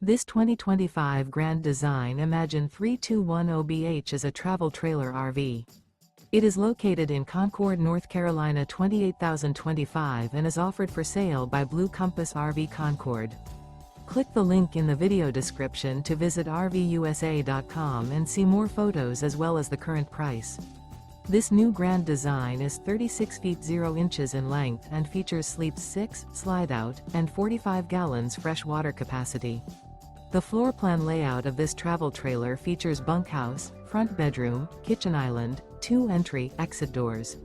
This 2025 Grand Design Imagine 3210BH is a travel trailer RV. It is located in Concord, North Carolina 28025 and is offered for sale by Blue Compass RV Concord. Click the link in the video description to visit RVUSA.com and see more photos as well as the current price. This new Grand Design is 36 feet 0 inches in length and features sleeps 6, slide-out, and 45 gallons fresh water capacity. The floor plan layout of this travel trailer features bunkhouse, front bedroom, kitchen island, 2 entry/exit doors.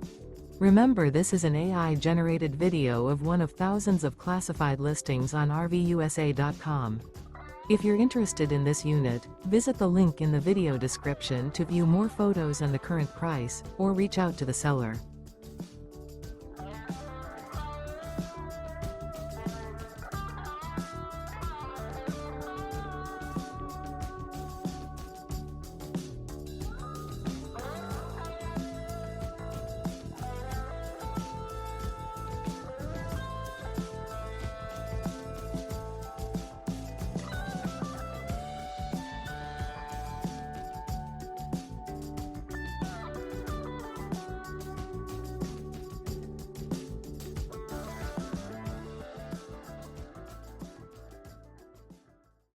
Remember, this is an AI-generated video of one of thousands of classified listings on RVUSA.com. If you're interested in this unit, visit the link in the video description to view more photos and the current price, or reach out to the seller.